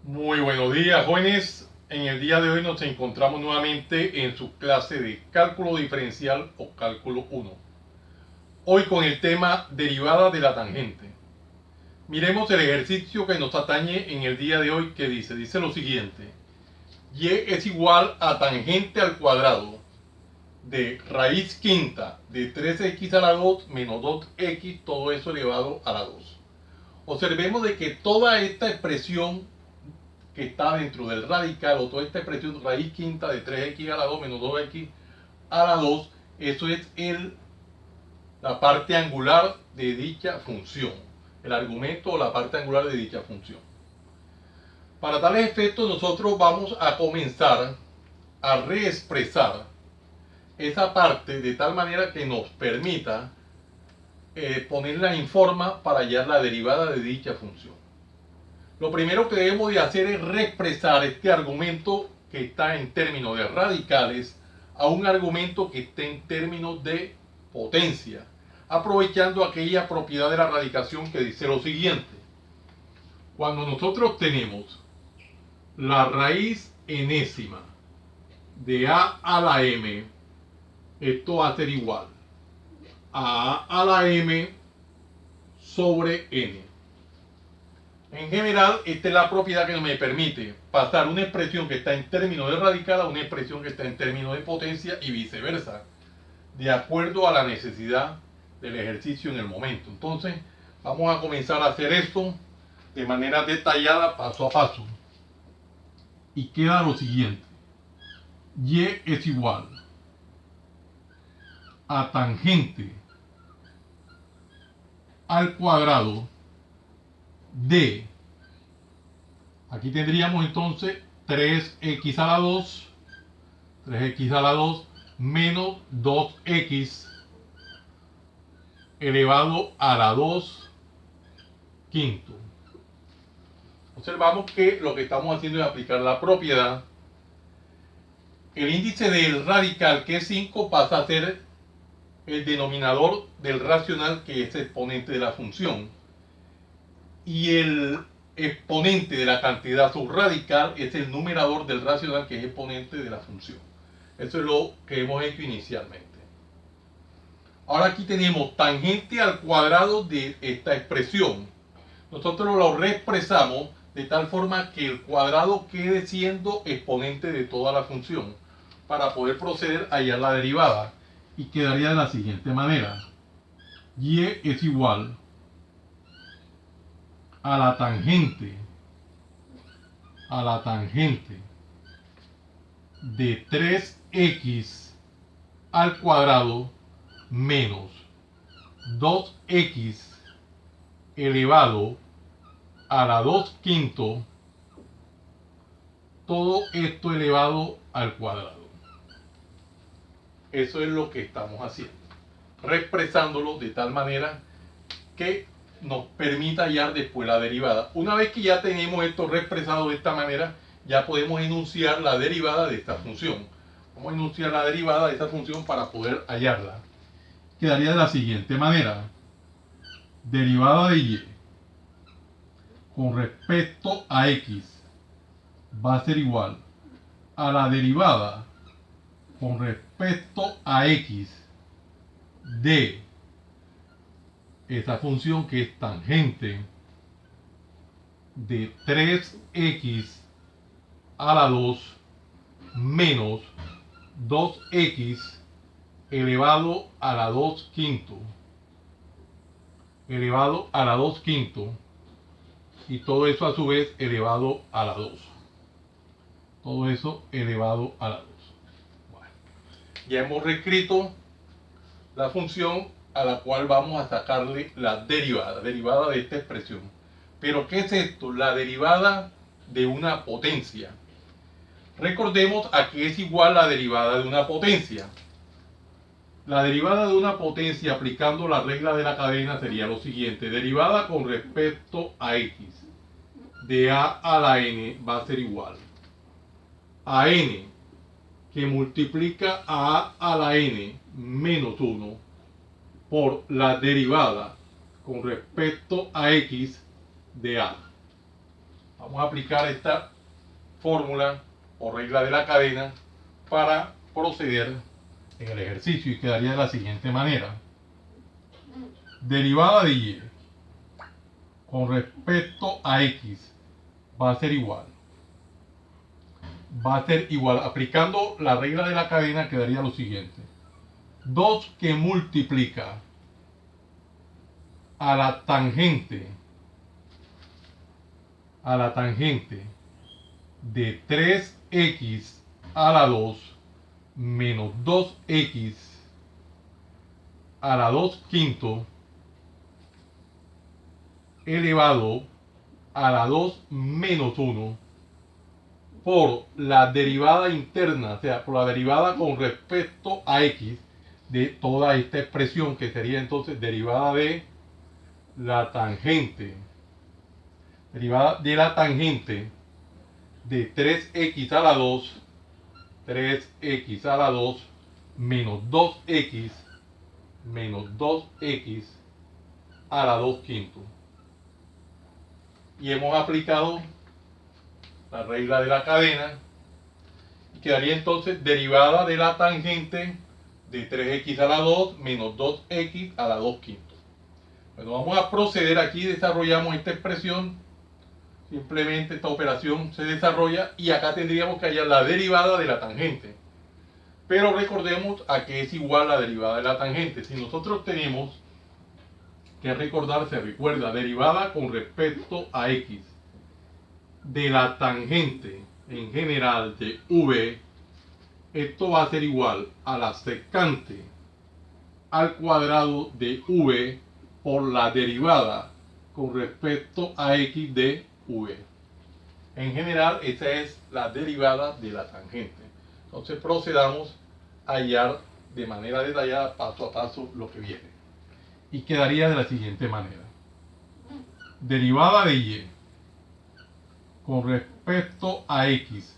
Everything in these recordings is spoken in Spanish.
Muy buenos días, jóvenes. En el día de hoy nos encontramos nuevamente en su clase de cálculo diferencial o cálculo 1. Hoy con el tema derivada de la tangente. Miremos el ejercicio que nos atañe en el día de hoy que dice lo siguiente. Y es igual a tangente al cuadrado de raíz quinta de 3x a la 2 menos 2x, todo eso elevado a la 2. Observemos de que toda esta expresión que está dentro del radical, o toda esta expresión raíz quinta de 3x a la 2 menos 2x a la 2, eso es la parte angular de dicha función, el argumento o la parte angular de dicha función. Para tales efectos nosotros vamos a comenzar a reexpresar esa parte de tal manera que nos permita ponerla en forma para hallar la derivada de dicha función. Lo primero que debemos de hacer es reexpresar este argumento que está en términos de radicales a un argumento que esté en términos de potencia, aprovechando aquella propiedad de la radicación que dice lo siguiente. Cuando nosotros tenemos la raíz enésima de a a la m, esto va a ser igual a la m sobre n. En general, esta es la propiedad que me permite pasar una expresión que está en términos de radical a una expresión que está en términos de potencia y viceversa, de acuerdo a la necesidad del ejercicio en el momento. Entonces, vamos a comenzar a hacer esto de manera detallada, paso a paso. Y queda lo siguiente. Y es igual a tangente al cuadrado de, aquí tendríamos entonces 3x a la 2, 3x a la 2 menos 2x elevado a la 2 quinto. Observamos que lo que estamos haciendo es aplicar la propiedad. El índice del radical, que es 5, pasa a ser el denominador del racional, que es exponente de la función. Y el exponente de la cantidad subradical es el numerador del racional, que es exponente de la función. Eso es lo que hemos hecho inicialmente. Ahora aquí tenemos tangente al cuadrado de esta expresión. Nosotros lo reexpresamos de tal forma que el cuadrado quede siendo exponente de toda la función para poder proceder a hallar la derivada. Y quedaría de la siguiente manera. Y es igual a la tangente de 3x al cuadrado menos 2x elevado a la 2 quinto, todo esto elevado al cuadrado. Eso es lo que estamos haciendo, reexpresándolo de tal manera que nos permita hallar después la derivada. Una vez que ya tenemos esto reexpresado de esta manera, ya podemos enunciar la derivada de esta función. Vamos a enunciar la derivada de esta función para poder hallarla. Quedaría de la siguiente manera. Derivada de y con respecto a x va a ser igual a la derivada con respecto a x de esa función que es tangente de 3x a la 2 menos 2x elevado a la 2 quinto, elevado a la 2 quinto, y todo eso a su vez elevado a la 2. Todo eso elevado a la 2. Bueno, ya hemos reescrito la función a la cual vamos a sacarle la derivada de esta expresión. Pero ¿qué es esto? La derivada de una potencia. Recordemos a qué es igual la derivada de una potencia. La derivada de una potencia aplicando la regla de la cadena sería lo siguiente. Derivada con respecto a x de a la n va a ser igual a n que multiplica a la n menos 1 por la derivada con respecto a x de a. Vamos a aplicar esta fórmula o regla de la cadena para proceder en el ejercicio y quedaría de la siguiente manera. Derivada de y con respecto a x va a ser igual. Aplicando la regla de la cadena quedaría lo siguiente. 2 que multiplica a la tangente de 3x a la 2 menos 2x a la 2 quinto elevado a la 2 menos 1 por la derivada interna, o sea, por la derivada con respecto a x de toda esta expresión, que sería entonces derivada de la tangente de 3x a la 2 menos 2x a la 2 quinto. Y hemos aplicado la regla de la cadena y quedaría entonces derivada de la tangente de 3x a la 2 menos 2x a la 2 quinto. Bueno, vamos a proceder aquí, desarrollamos esta expresión, simplemente esta operación se desarrolla y acá tendríamos que hallar la derivada de la tangente. Pero recordemos a qué es igual la derivada de la tangente. Si nosotros tenemos que recordar, se recuerda, derivada con respecto a x de la tangente en general de v, esto va a ser igual a la secante al cuadrado de v por la derivada con respecto a x de v. En general, esa es la derivada de la tangente. Entonces procedamos a hallar de manera detallada, paso a paso, lo que viene. Y quedaría de la siguiente manera. Derivada de y con respecto a x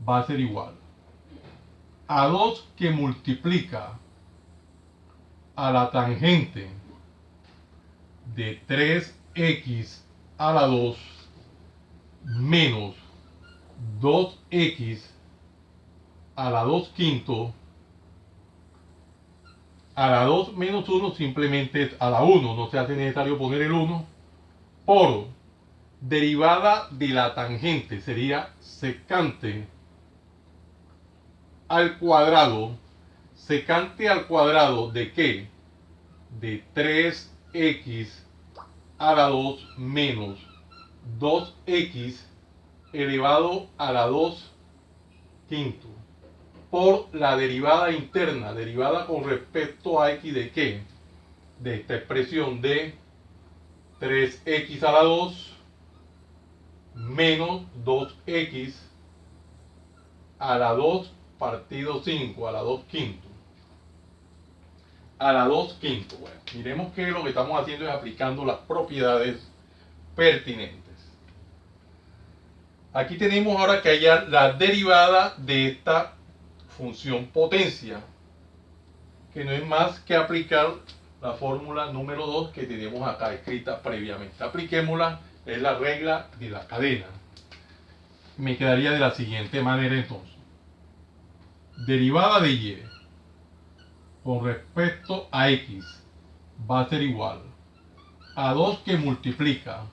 va a ser igual a 2 que multiplica a la tangente de 3x a la 2 menos 2x a la 2 quinto. A la 2 menos 1 simplemente es a la 1, no se hace necesario poner el 1, por derivada de la tangente, sería secante al cuadrado. ¿Secante al cuadrado de qué? De 3x a la 2 menos 2x elevado a la 2 quinto por la derivada interna, derivada con respecto a x de qué? De esta expresión de 3x a la 2 menos 2x a la 2 partido 5, a la 2 quinto. A la 2 quinto. Bueno, miremos que lo que estamos haciendo es aplicando las propiedades pertinentes. Aquí tenemos ahora que hallar la derivada de esta función potencia, que no es más que aplicar la fórmula número 2 que tenemos acá escrita previamente. Apliquémosla, es la regla de la cadena. Me quedaría de la siguiente manera entonces. Derivada de y con respecto a x va a ser igual a 2 que multiplica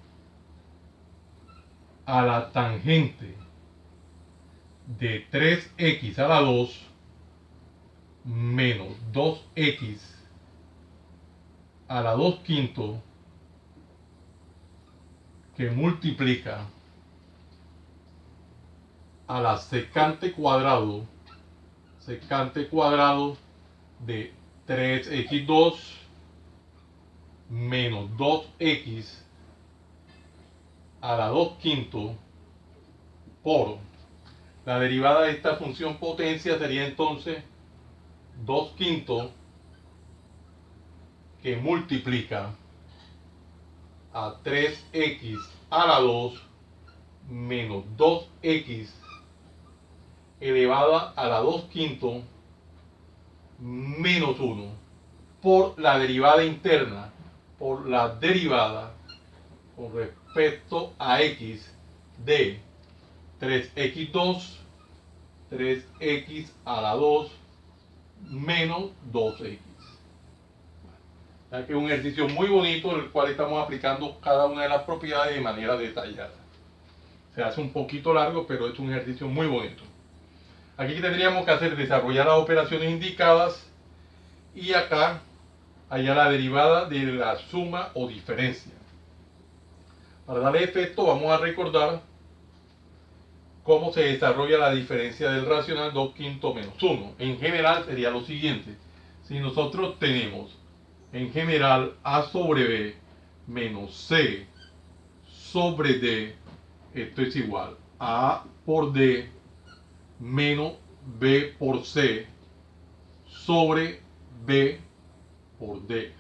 a la tangente de 3x a la 2 menos 2x a la 2 quinto que multiplica a la secante cuadrado de 3x2 menos 2x a la 2 quinto por la derivada de esta función potencia sería entonces 2 quinto que multiplica a 3x a la 2 menos 2x elevada a la 2 quinto menos 1 por la derivada interna, por la derivada con respecto a x de 3x2, 3x a la 2 menos 2x. Ya que es un ejercicio muy bonito en el cual estamos aplicando cada una de las propiedades de manera detallada. Se hace un poquito largo, pero es un ejercicio muy bonito. Aquí tendríamos que hacer desarrollar las operaciones indicadas y acá hallar la derivada de la suma o diferencia. Para darle efecto vamos a recordar cómo se desarrolla la diferencia del racional 2 quintos menos 1. En general sería lo siguiente. Si nosotros tenemos en general a sobre b menos c sobre d, esto es igual a por d menos b por c sobre b por d.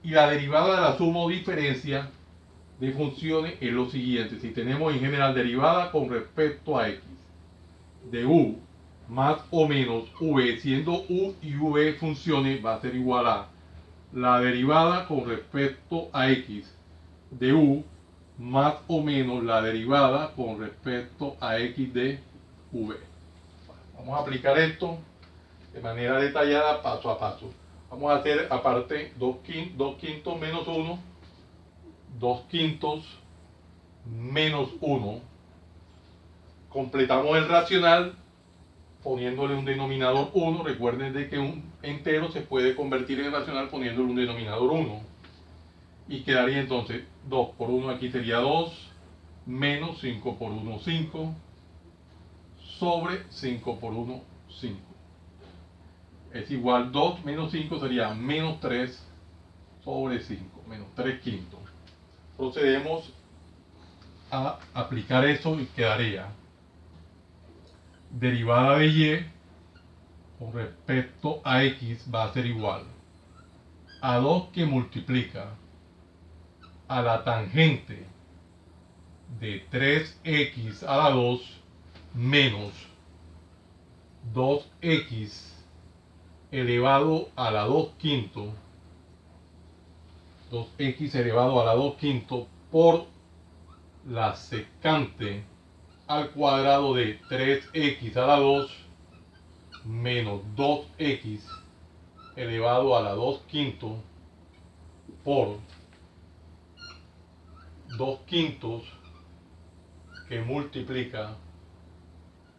Y la derivada de la suma o diferencia de funciones es lo siguiente. Si tenemos en general derivada con respecto a x de u más o menos v, siendo u y v funciones, va a ser igual a la derivada con respecto a x de u más o menos la derivada con respecto a x de v. Vamos a aplicar esto de manera detallada paso a paso. Vamos a hacer aparte 2 quintos menos 1, 2 quintos menos 1. Completamos el racional poniéndole un denominador 1. Recuerden de que un entero se puede convertir en racional poniéndole un denominador 1. Y quedaría entonces 2 por 1 aquí sería 2, menos 5 por 1, 5, sobre 5 por 1, 5. Es igual 2 menos 5 sería menos 3 sobre 5, menos 3 quintos. Procedemos a aplicar eso y quedaría derivada de y con respecto a x va a ser igual a 2 que multiplica a la tangente de 3x a la 2 menos 2x elevado a la 2 quinto, 2x elevado a la 2 quinto por la secante al cuadrado de 3x a la 2 menos 2x elevado a la 2 quinto por 2 quintos que multiplica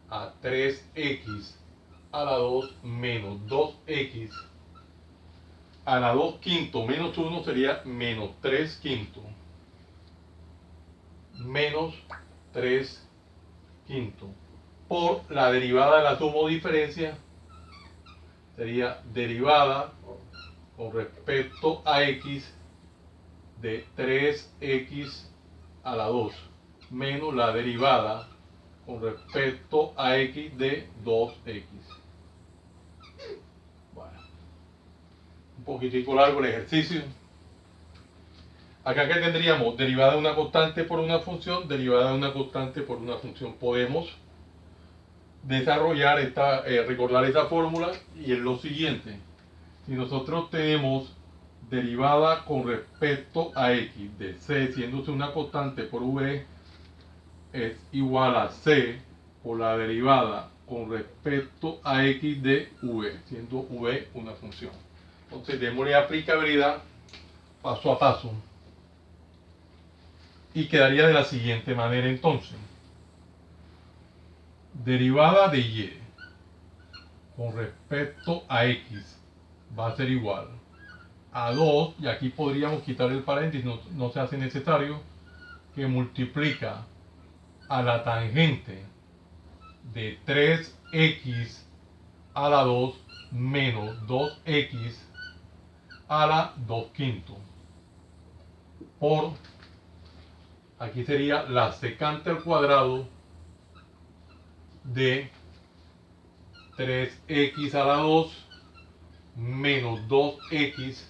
a 3x a la 2 menos 2x a la 2 quinto menos 1 sería menos 3 quinto menos 3 quinto por la derivada de la suma o diferencia sería derivada con respecto a x de 3x a la 2 menos la derivada con respecto a x de 2x. Bueno, un poquitico largo el ejercicio. Acá que tendríamos derivada de una constante por una función, derivada de una constante por una función. Podemos desarrollar recordar esa fórmula y es lo siguiente. Si nosotros tenemos derivada con respecto a x de c, siéndose una constante por v, es igual a c por la derivada con respecto a x de v, siendo v una función. Entonces démosle aplicabilidad paso a paso y quedaría de la siguiente manera entonces. Derivada de y con respecto a x va a ser igual a 2, y aquí podríamos quitar el paréntesis, no se hace necesario, que multiplica a la tangente de 3x a la 2 menos 2x a la 2 quinto por, aquí sería la secante al cuadrado de 3x a la 2 menos 2x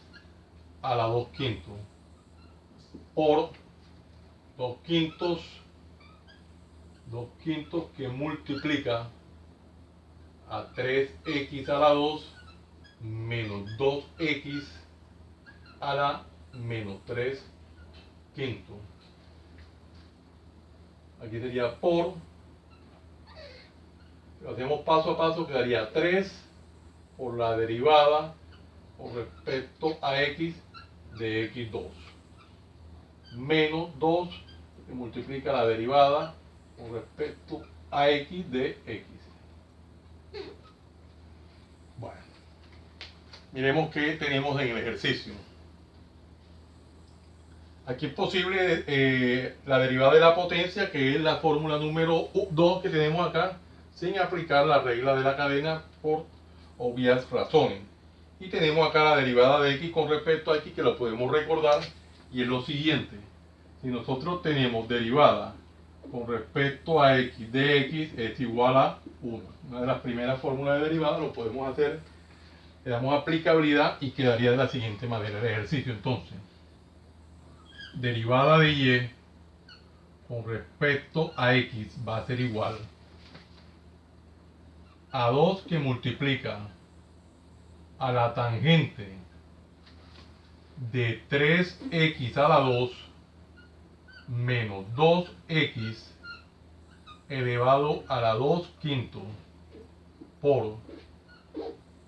a la 2 quinto por 2 quintos que multiplica a 3x a la 2 menos 2x a la menos 3 quinto aquí sería por, lo hacemos paso a paso, quedaría 3 por la derivada con respecto a x de x2, menos 2 que multiplica la derivada con respecto a x de x. Bueno, miremos qué tenemos en el ejercicio. Aquí es posible la derivada de la potencia, que es la fórmula número 2 que tenemos acá, sin aplicar la regla de la cadena por obvias razones. Y tenemos acá la derivada de x con respecto a x, que lo podemos recordar, y es lo siguiente. Si nosotros tenemos derivada con respecto a x de x es igual a 1. Una de las primeras fórmulas de derivada lo podemos hacer, le damos aplicabilidad y quedaría de la siguiente manera el ejercicio. Entonces, derivada de y con respecto a x va a ser igual a 2 que multiplica a la tangente de 3x a la 2 menos 2x elevado a la 2 quinto por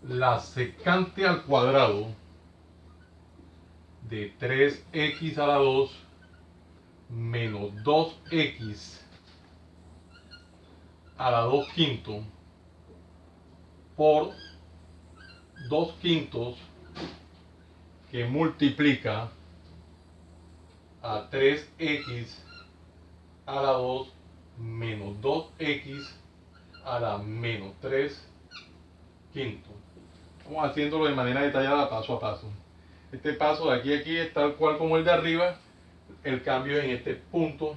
la secante al cuadrado de 3x a la 2 menos 2x a la 2 quinto por 2 quintos que multiplica a 3x a la 2 menos 2x a la menos 3 quinto. Vamos haciéndolo de manera detallada paso a paso. Este paso de aquí a aquí es tal cual como el de arriba. El cambio en este punto.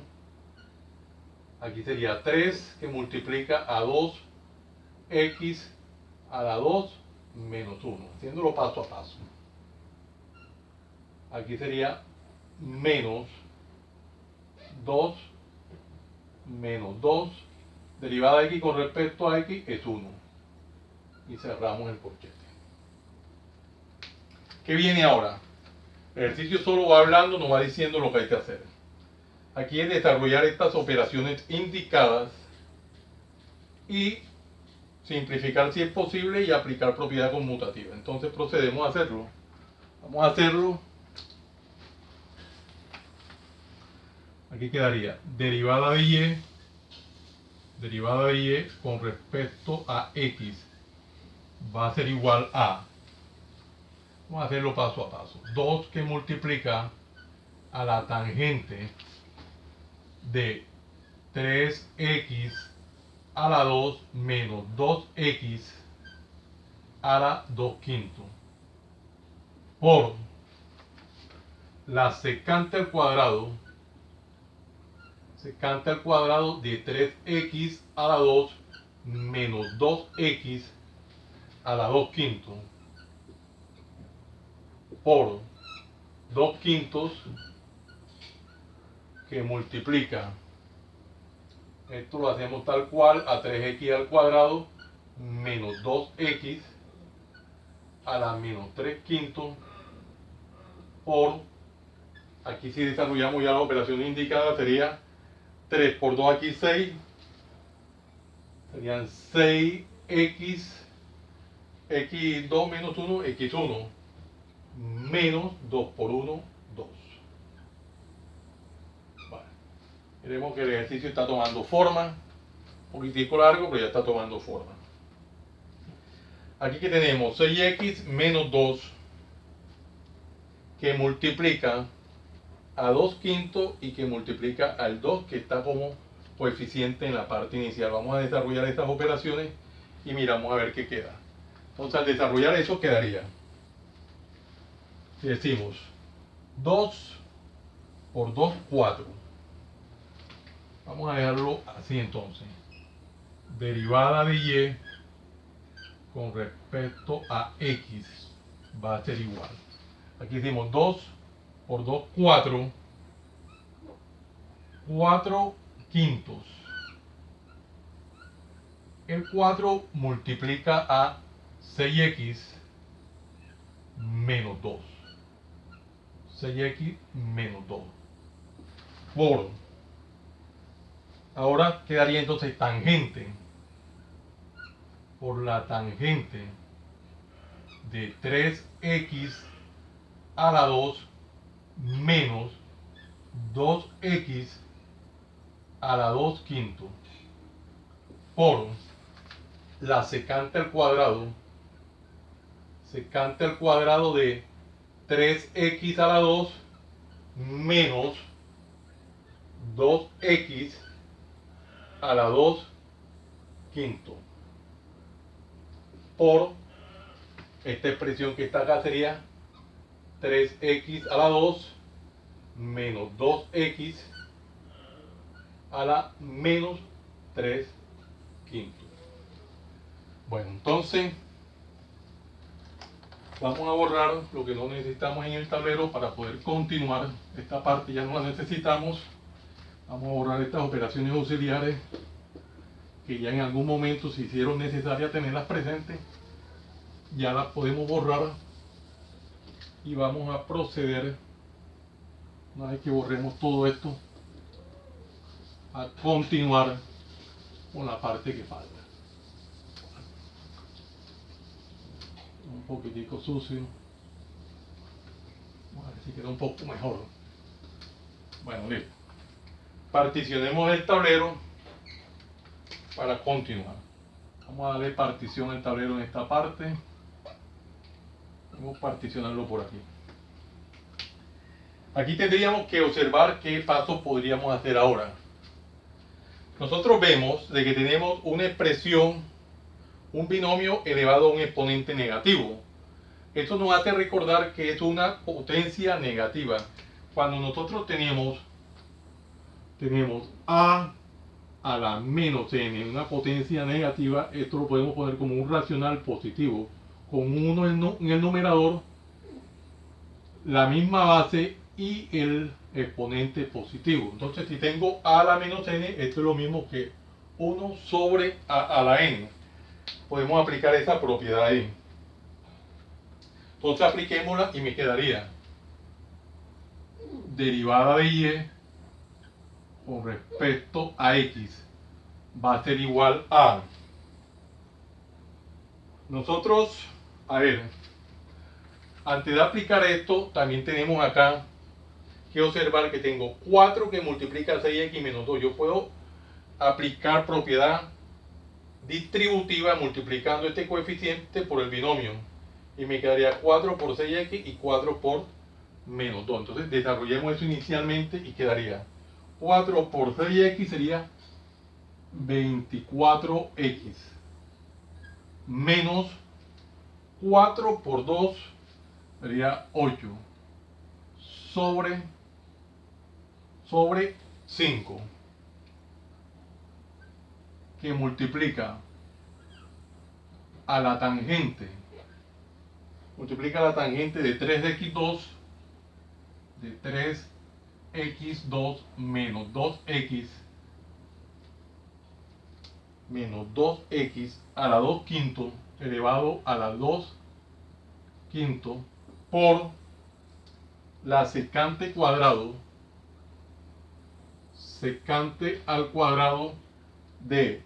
Aquí sería 3 que multiplica a 2x a la 2 menos 1. Haciéndolo paso a paso. Aquí sería menos 2 menos 2. Derivada de x con respecto a x es 1. Y cerramos el corchete. ¿Qué viene ahora? El ejercicio solo va hablando, no va diciendo lo que hay que hacer. Aquí es desarrollar estas operaciones indicadas y simplificar si es posible y aplicar propiedad conmutativa. Entonces procedemos a hacerlo. Vamos a hacerlo. Aquí quedaría derivada de y con respecto a x va a ser igual a, vamos a hacerlo paso a paso, 2 que multiplica a la tangente de 3x a la 2 menos 2x a la 2 quinto por la secante al cuadrado de 3x a la 2 menos 2x a la 2 quinto por 2 quintos que multiplica, esto lo hacemos tal cual, a 3x al cuadrado menos 2x a la menos 3 quintos por, aquí si desarrollamos ya la operación indicada sería 3 por 2 aquí 6, serían 6x, x2 menos 1, x1, menos 2 por 1, 2. Vale. Veremos que el ejercicio está tomando forma, un poquitico largo, pero ya está tomando forma. Aquí que tenemos 6x menos 2 que multiplica a 2 quintos y que multiplica al 2 que está como coeficiente en la parte inicial. Vamos a desarrollar estas operaciones y miramos a ver qué queda. Entonces al desarrollar eso quedaría, si decimos 2 por 2, 4. Vamos a dejarlo así entonces. Derivada de y con respecto a x va a ser igual. Aquí hicimos 2 por 2, 4. 4 quintos. El 4 multiplica a 6x menos 2. 6x menos 2. Por Ahora quedaría entonces tangente por la tangente de 3x a la 2 menos 2x a la 2 quinto por la secante al cuadrado de 3x a la 2 menos 2x a la 2 quinto por esta expresión que está acá sería 3x a la 2 menos 2x a la menos 3 quinto. Bueno, entonces vamos a borrar lo que no necesitamos en el tablero para poder continuar. Esta parte ya no la necesitamos. Vamos a borrar estas operaciones auxiliares que ya en algún momento se hicieron necesarias tenerlas presentes. Ya las podemos borrar y vamos a proceder, una vez que borremos todo esto, a continuar con la parte que falta. Un poquitico sucio. Vamos a ver si queda un poco mejor. Bueno, listo. Particionemos el tablero para continuar. Vamos a darle partición al tablero en esta parte. Vamos a particionarlo por aquí. Aquí tendríamos que observar qué pasos podríamos hacer ahora. Nosotros vemos de que tenemos una expresión, un binomio elevado a un exponente negativo. Esto nos hace recordar que es una potencia negativa. Cuando nosotros tenemos a la menos n, una potencia negativa, esto lo podemos poner como un racional positivo, con 1 en el numerador, la misma base y el exponente positivo. Entonces, si tengo a la menos n, esto es lo mismo que 1 sobre a la n. Podemos aplicar esa propiedad ahí. Entonces, apliquémosla y me quedaría derivada de y con respecto a x va a ser igual a, nosotros, a ver, antes de aplicar esto, también tenemos acá que observar que tengo 4 que multiplica 6x menos 2. Yo puedo aplicar propiedad distributiva multiplicando este coeficiente por el binomio. Y me quedaría 4 por 6x y 4 por menos 2. Entonces desarrollemos eso inicialmente y quedaría 4 por 6x sería 24x menos 4 por 2 sería 8 sobre 5 que multiplica a la tangente, de 3x2 menos 2x a la 2 quinto elevado a la 2 quinto por la secante al cuadrado de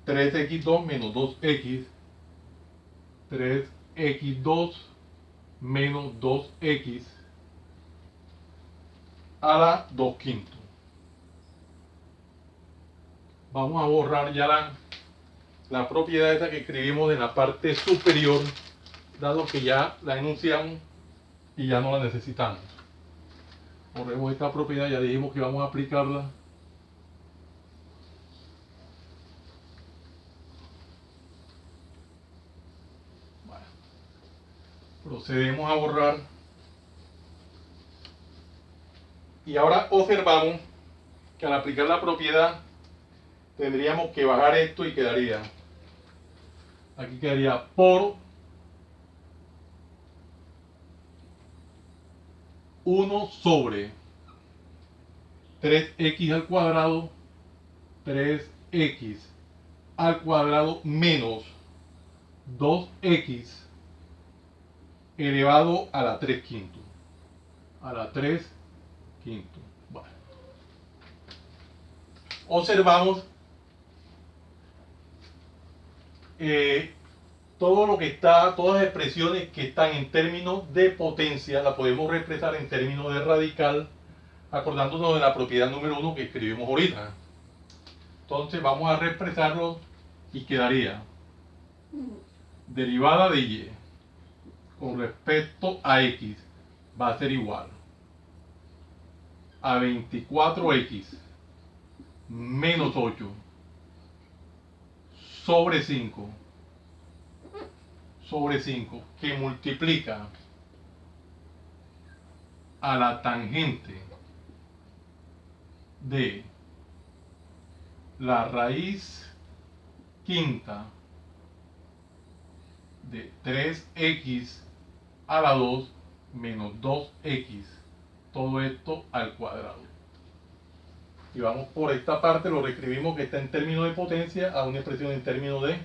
3x2 menos 2x, 3x2 menos 2x a la 2 quinto. Vamos a borrar ya la propiedad esa que escribimos en la parte superior, dado que ya la enunciamos y ya no la necesitamos. Borremos esta propiedad, ya dijimos que vamos a aplicarla. Bueno, procedemos a borrar. Y ahora observamos que al aplicar la propiedad tendríamos que bajar esto y quedaría, aquí quedaría por 1 sobre 3x al cuadrado, 3x al cuadrado menos 2x elevado a la 3 quinto. A la 3 quinto. Bueno. observamos todo lo que está, todas las expresiones que están en términos de potencia, la podemos reexpresar en términos de radical, acordándonos de la propiedad número 1 que escribimos ahorita. Entonces vamos a reexpresarlo y quedaría derivada de y con respecto a x va a ser igual a 24x menos 8 sobre 5 que multiplica a la tangente de la raíz quinta de 3x a la 2 menos 2x, todo esto al cuadrado. Y vamos por esta parte, lo reescribimos que está en términos de potencia a una expresión en términos de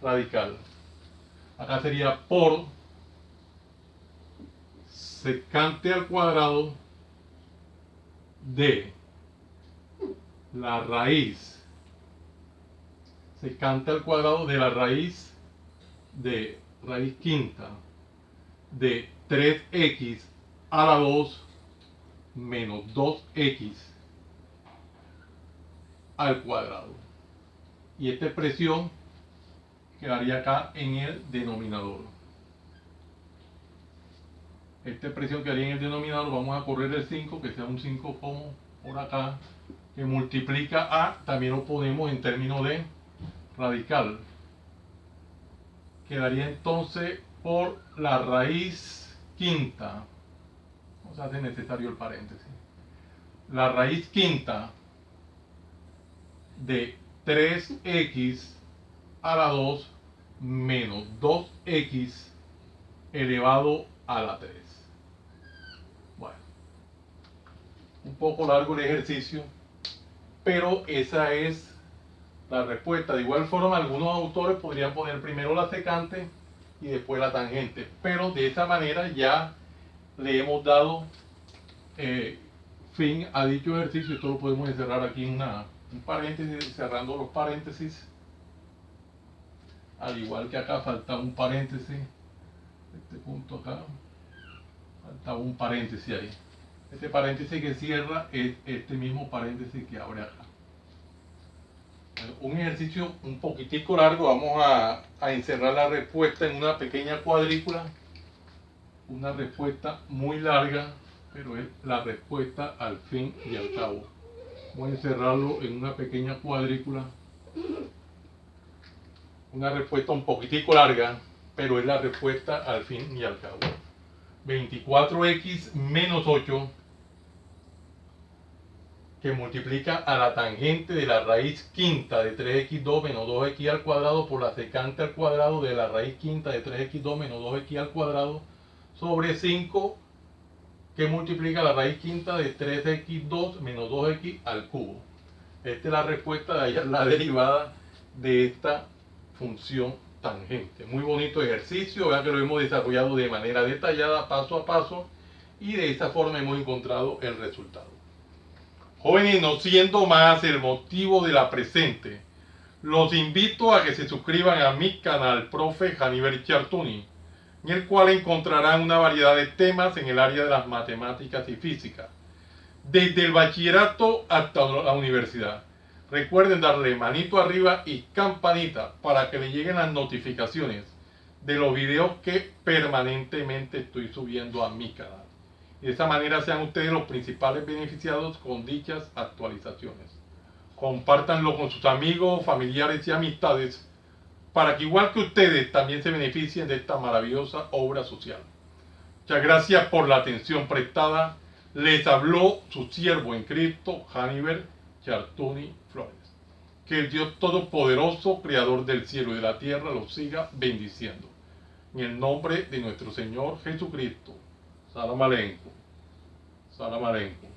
radical. Acá sería por secante al cuadrado de la raíz, secante al cuadrado de la raíz quinta de 3x a la 2 menos 2x al cuadrado. Y esta expresión quedaría acá en el denominador. Esta expresión quedaría en el denominador. Vamos a correr el 5, que sea un 5 como por acá, que multiplica a, también lo ponemos en términos de radical. Quedaría entonces por la raíz quinta, no se hace necesario el paréntesis, la raíz quinta de 3x a la 2 menos 2x elevado a la 3. Bueno, un poco largo el ejercicio, pero esa es la respuesta. De igual forma, algunos autores podrían poner primero la secante y después la tangente, pero de esa manera ya le hemos dado fin a dicho ejercicio. Esto lo podemos encerrar aquí en un paréntesis, cerrando los paréntesis, al igual que acá falta un paréntesis, este punto acá, falta un paréntesis ahí. Este paréntesis que cierra es este mismo paréntesis que abre acá. Un ejercicio un poquitico largo, vamos a encerrar la respuesta en una pequeña cuadrícula, una respuesta muy larga, pero es la respuesta al fin y al cabo. Voy a encerrarlo en una pequeña cuadrícula, una respuesta un poquitico larga, pero es la respuesta al fin y al cabo. 24x menos 8 que multiplica a la tangente de la raíz quinta de 3x2 menos 2x al cuadrado por la secante al cuadrado de la raíz quinta de 3x2 menos 2x al cuadrado sobre 5 que multiplica la raíz quinta de 3x2 menos 2x al cubo. Esta es la respuesta de la derivada de esta función tangente. Muy bonito ejercicio, vean que lo hemos desarrollado de manera detallada, paso a paso, y de esta forma hemos encontrado el resultado. Jóvenes, no siendo más el motivo de la presente, los invito a que se suscriban a mi canal Profe Hannibal Chartuni, en el cual encontrarán una variedad de temas en el área de las matemáticas y física, desde el bachillerato hasta la universidad. Recuerden darle manito arriba y campanita para que le lleguen las notificaciones de los videos que permanentemente estoy subiendo a mi canal. Y de esa manera sean ustedes los principales beneficiados con dichas actualizaciones. Compártanlo con sus amigos, familiares y amistades para que igual que ustedes también se beneficien de esta maravillosa obra social. Muchas gracias por la atención prestada. Les habló su siervo en Cristo, Hannibal Chartuni Flores. Que el Dios Todopoderoso, Creador del cielo y de la tierra, los siga bendiciendo. En el nombre de nuestro Señor Jesucristo. Salam aleikum. Salam aleikum.